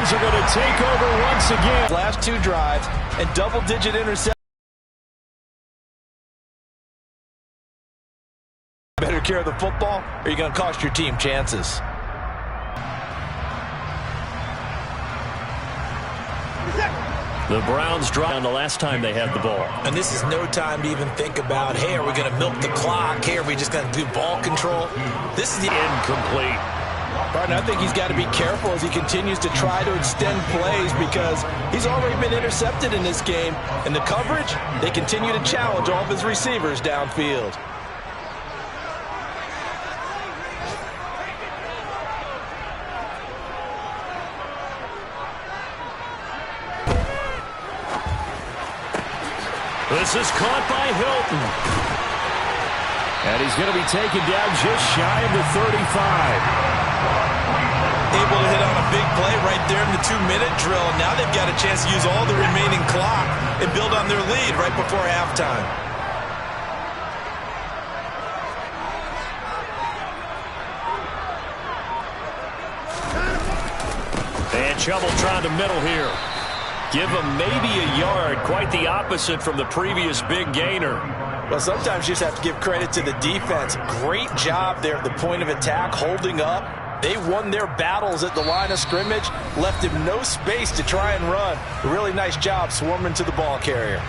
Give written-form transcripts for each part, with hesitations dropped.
Browns are going to take over once again. Last 2 drives and double-digit interceptions. Better care of the football, or you're going to cost your team chances. The Browns dropped on the last time they had the ball. And this is no time to even think about, hey, are we going to milk the clock? Hey, are we just going to do ball control? This is the incomplete. Barton, I think he's got to be careful as he continues to try to extend plays because he's already been intercepted in this game. And the coverage, they continue to challenge all of his receivers downfield. This is caught by Hilton. And he's going to be taken down just shy of the 35. Able to hit on a big play right there in the 2-minute drill. Now they've got a chance to use all the remaining clock and build on their lead right before halftime. And trouble trying to middle here. Give him maybe a yard, quite the opposite from the previous big gainer. Well, sometimes you just have to give credit to the defense. Great job there at the point of attack, holding up. They won their battles at the line of scrimmage, left him no space to try and run. A really nice job swarming to the ball carrier.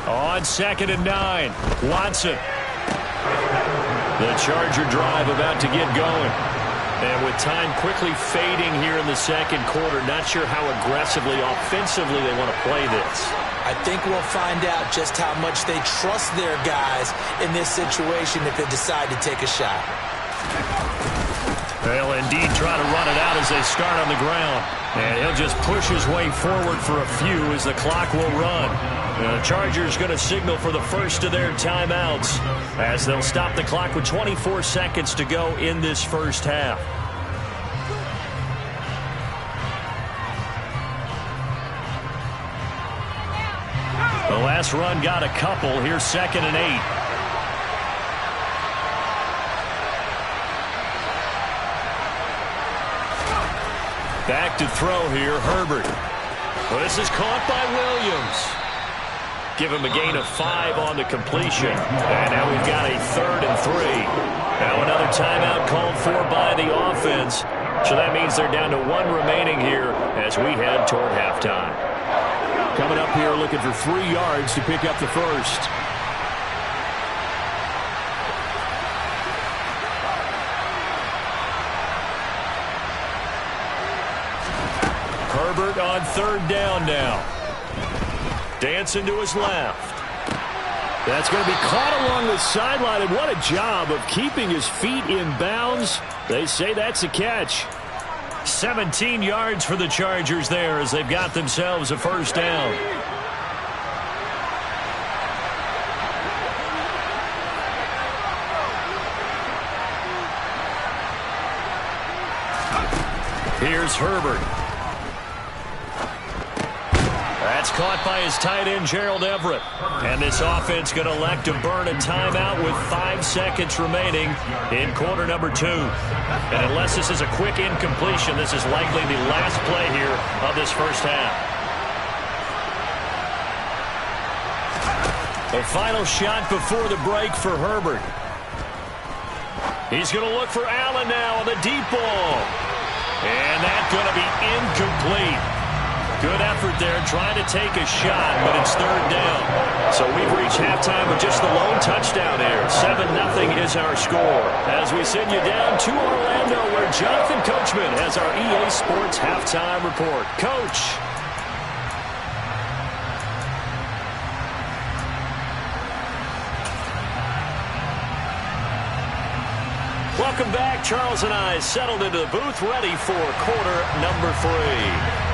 On 2nd and 9, Watson. The Charger drive about to get going. And with time quickly fading here in the second quarter, not sure how aggressively, offensively they want to play this. I think we'll find out just how much they trust their guys in this situation if they decide to take a shot. They'll indeed try to run it out as they start on the ground. And he'll just push his way forward for a few as the clock will run. The Chargers going to signal for the first of their timeouts as they'll stop the clock with 24 seconds to go in this first half. The last run got a couple. Here's 2nd and 8. Back to throw here, Herbert. Well, this is caught by Williams. Give him a gain of 5 on the completion. And now we've got a 3rd and 3. Now another timeout called for by the offense. So that means they're down to 1 remaining here as we head toward halftime. Coming up here looking for 3 yards to pick up the first. Herbert on 3rd down now. Dancing to his left. That's going to be caught along the sideline, and what a job of keeping his feet in bounds. They say that's a catch. 17 yards for the Chargers there as they've got themselves a first down. Here's Herbert. That's caught by his tight end, Gerald Everett. And this offense going to elect to burn a timeout with 5 seconds remaining in quarter number 2. And unless this is a quick incompletion, this is likely the last play here of this first half. The final shot before the break for Herbert. He's going to look for Allen now on the deep ball. And that's going to be incomplete. Good effort there, trying to take a shot, but it's 3rd down. So we've reached halftime with just the lone touchdown here. 7-0 is our score. As we send you down to Orlando, where Jonathan Coachman has our EA Sports halftime report. Coach. Welcome back. Charles and I settled into the booth, ready for quarter number 3.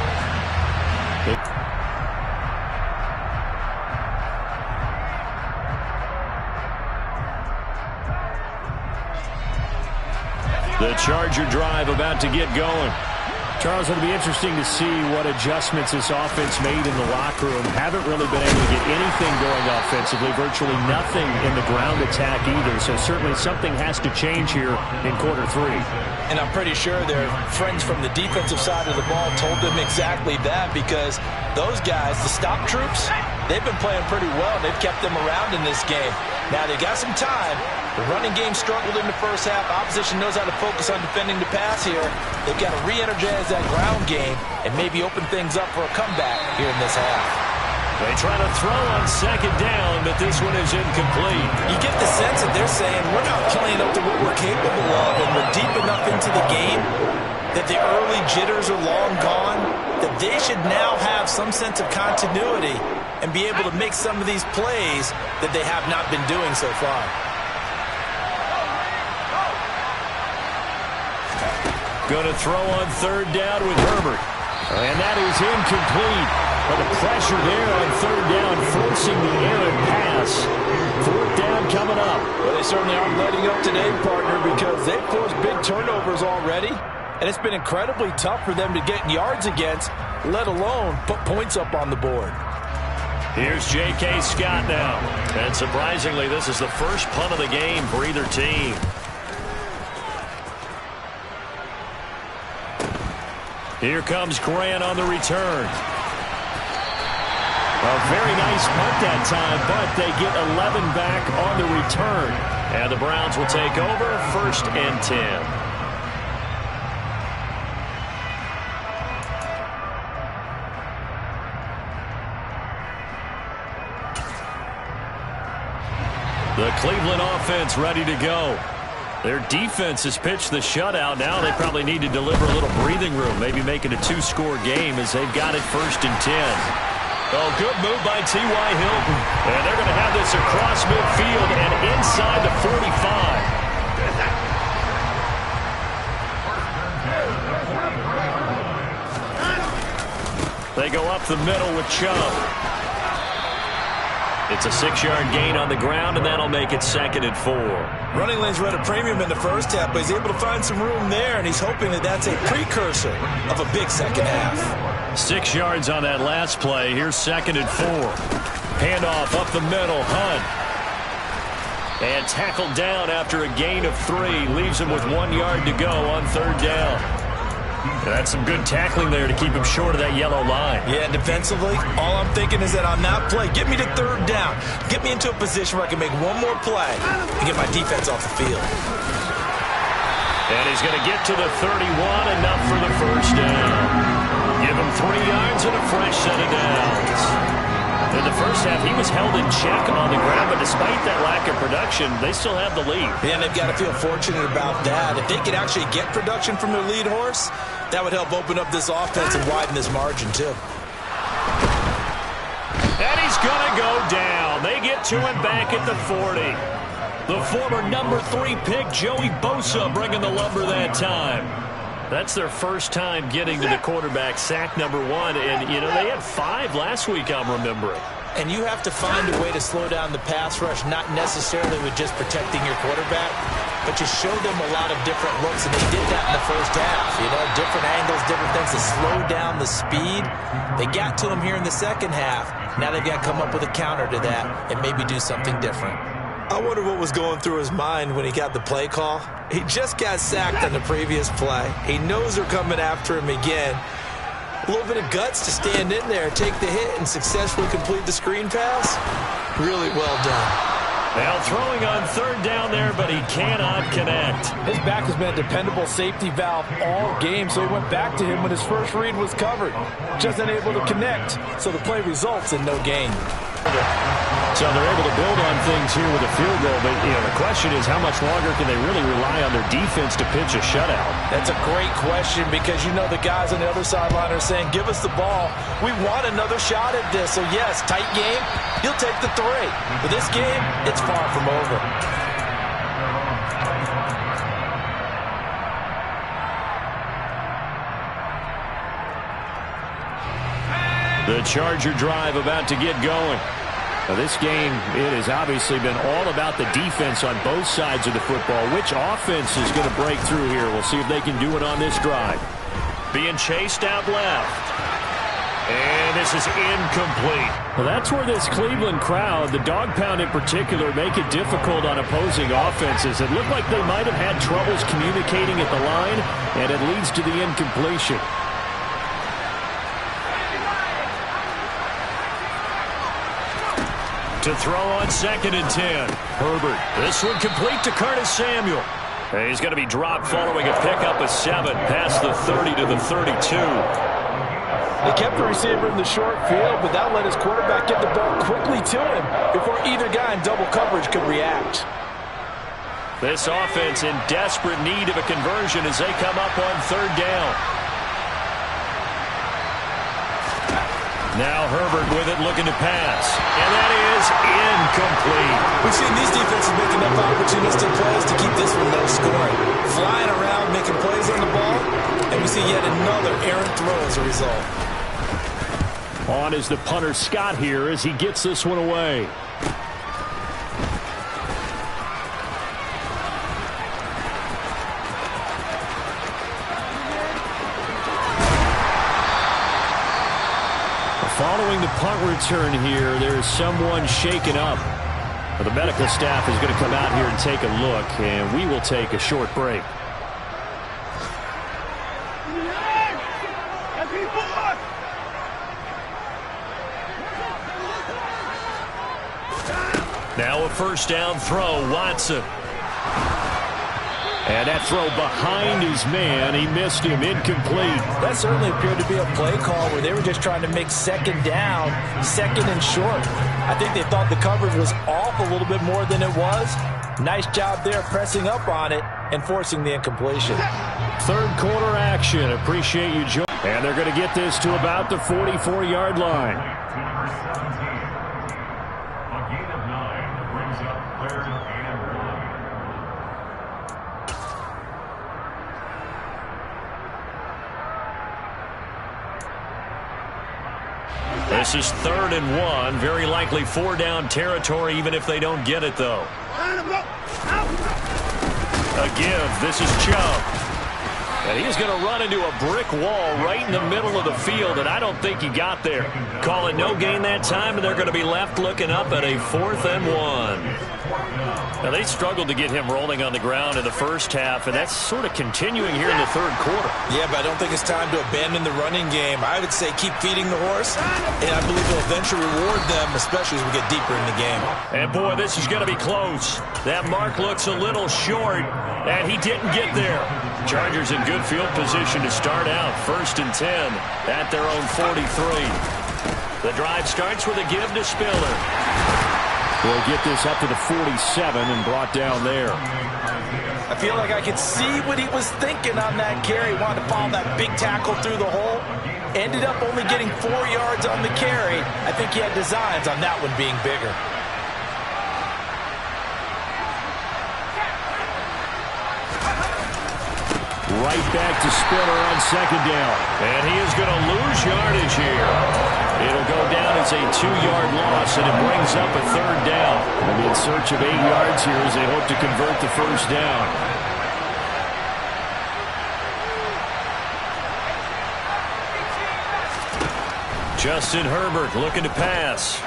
The Charger drive about to get going. Charles, it'll be interesting to see what adjustments this offense made in the locker room. Haven't really been able to get anything going offensively, virtually nothing in the ground attack either. So certainly something has to change here in quarter 3. And I'm pretty sure their friends from the defensive side of the ball told them exactly that, because those guys, the stop troops, they've been playing pretty well. They've kept them around in this game. Now they got some time. The running game struggled in the first half. Opposition knows how to focus on defending the pass here. They've got to re-energize that ground game and maybe open things up for a comeback here in this half. They try to throw on second down, but this one is incomplete. You get the sense that they're saying we're not playing up to what we're capable of, and we're deep enough into the game that the early jitters are long gone, that they should now have some sense of continuity and be able to make some of these plays that they have not been doing so far. Going to throw on third down with Herbert. And that is incomplete. But the pressure there on third down, forcing the errant pass. Fourth down coming up. Well, they certainly aren't letting up today, partner, because they've forced big turnovers already. And it's been incredibly tough for them to get yards against, let alone put points up on the board. Here's J.K. Scott now. And surprisingly, this is the first punt of the game for either team. Here comes Grant on the return. A very nice punt that time, but they get 11 back on the return. And the Browns will take over, 1st and 10. The Cleveland offense ready to go. Their defense has pitched the shutout. Now they probably need to deliver a little breathing room, maybe make it a 2-score game as they've got it 1st and 10. Oh, good move by T.Y. Hilton. And they're going to have this across midfield and inside the 45. They go up the middle with Chubb. It's a 6-yard gain on the ground, and that'll make it 2nd and 4. Running lanes run a premium in the first half, but he's able to find some room there, and he's hoping that that's a precursor of a big second half. 6 yards on that last play. Here's 2nd and 4. Handoff up the middle. Hunt. And tackled down after a gain of 3. Leaves him with 1 yard to go on third down. That's some good tackling there to keep him short of that yellow line. Yeah, and defensively, all I'm thinking is that on that play, get me to third down. Get me into a position where I can make one more play and get my defense off the field. And he's going to get to the 31, enough for the first down. Give him 3 yards and a fresh set of downs. In the first half, he was held in check on the ground, but despite that lack of production, they still have the lead. Yeah, and they've got to feel fortunate about that. If they could actually get production from their lead horse, that would help open up this offense and widen this margin, too. And he's going to go down. They get to him back at the 40. The former number 3 pick, Joey Bosa, bringing the lumber that time. That's their first time getting to the quarterback, sack number 1. And, you know, they had 5 last week, I'm remembering. And you have to find a way to slow down the pass rush, not necessarily with just protecting your quarterback, but you show them a lot of different looks, and they did that in the first half. You know, different angles, different things to slow down the speed. They got to him here in the second half. Now they've got to come up with a counter to that and maybe do something different. I wonder what was going through his mind when he got the play call. He just got sacked on the previous play. He knows they're coming after him again. A little bit of guts to stand in there, take the hit, and successfully complete the screen pass. Really well done. Now throwing on third down there, but he cannot connect. His back has been a dependable safety valve all game, so he went back to him when his first read was covered. Just unable to connect, so the play results in no gain. So they're able to build on things here with a field goal, but you know, the question is how much longer can they really rely on their defense to pitch a shutout? That's a great question, because you know the guys on the other sideline are saying, give us the ball. We want another shot at this. So yes, tight game, he'll take the 3. But this game, it's far from over. The Charger drive about to get going. Now this game, it has obviously been all about the defense on both sides of the football. Which offense is going to break through here? We'll see if they can do it on this drive. being chased out left. And this is incomplete. Well, that's where this Cleveland crowd, the dog pound in particular, make it difficult on opposing offenses. It looked like they might have had troubles communicating at the line, and it leads to the incompletion. To throw on 2nd and 10. Herbert. This one complete to Curtis Samuel. And he's going to be dropped following a pickup of 7 past the 30 to the 32. They kept the receiver in the short field, but that let his quarterback get the ball quickly to him before either guy in double coverage could react. This offense in desperate need of a conversion as they come up on 3rd down. Now Herbert with it, looking to pass. And that is incomplete. We've seen these defenses make enough opportunistic plays to keep this one low scoring. Flying around, making plays on the ball, and we see yet another errant throw as a result. On is the punter Scott here as he gets this one away. Following the punt return here, there's someone shaken up. The medical staff is going to come out here and take a look, and we will take a short break. Now a 1st down throw, Watson. And that throw behind his man, he missed him, incomplete. That certainly appeared to be a play call where they were just trying to make 2nd down, 2nd and short. I think they thought the coverage was off a little bit more than it was. Nice job there pressing up on it and forcing the incompletion. 3rd quarter action. Appreciate you joining. And they're going to get this to about the 44-yard line. This is 3rd and 1. Very likely 4-down territory, even if they don't get it, though. A give. This is Chubb. And he's going to run into a brick wall right in the middle of the field, and I don't think he got there. Call it no gain that time, and they're going to be left looking up at a 4th and 1. Now, they struggled to get him rolling on the ground in the first half, and that's sort of continuing here in the 3rd quarter. Yeah, but I don't think it's time to abandon the running game. I would say keep feeding the horse, and I believe it'll eventually reward them, especially as we get deeper in the game. And, boy, this is going to be close. That mark looks a little short, and he didn't get there. Chargers in good field position to start out. 1st and 10 at their own 43. The drive starts with a give to Spiller. We'll get this up to the 47 and brought down there. I feel like I could see what he was thinking on that carry. Wanted to follow that big tackle through the hole. Ended up only getting 4 yards on the carry. I think he had designs on that one being bigger. Right back to Spiller on 2nd down. And he is going to lose yardage here. It'll go down as a 2-yard loss, and it brings up a 3rd down. They'll be in search of 8 yards here as they hope to convert the 1st down. Justin Herbert looking to pass.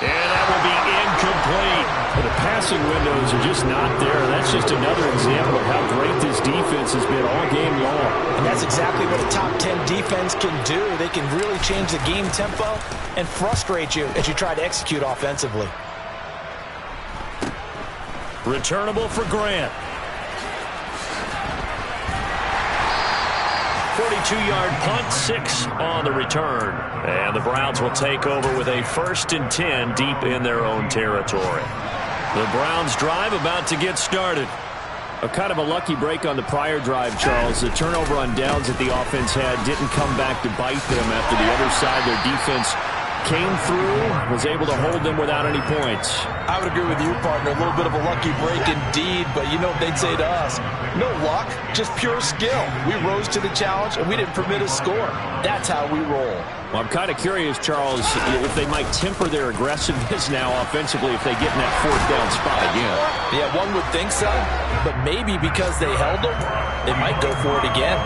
And that will be incomplete. Well, the passing windows are just not there. That's just another example of how great this defense has been all game long. And that's exactly what a top 10 defense can do. They can really change the game tempo and frustrate you as you try to execute offensively. Returnable for Grant. 42-yard punt, 6 on the return. And the Browns will take over with a 1st and 10 deep in their own territory. The Browns drive about to get started. A kind of a lucky break on the prior drive, Charles. The turnover on downs that the offense had didn't come back to bite them after the other side. Their defense came through, was able to hold them without any points. I would agree with you, partner. A little bit of a lucky break indeed, but you know what they'd say to us. No luck, just pure skill. We rose to the challenge, and we didn't permit a score. That's how we roll. Well, I'm kind of curious, Charles, if they might temper their aggressiveness now offensively if they get in that 4th down spot again. Yeah, one would think so, but maybe because they held them, they might go for it again.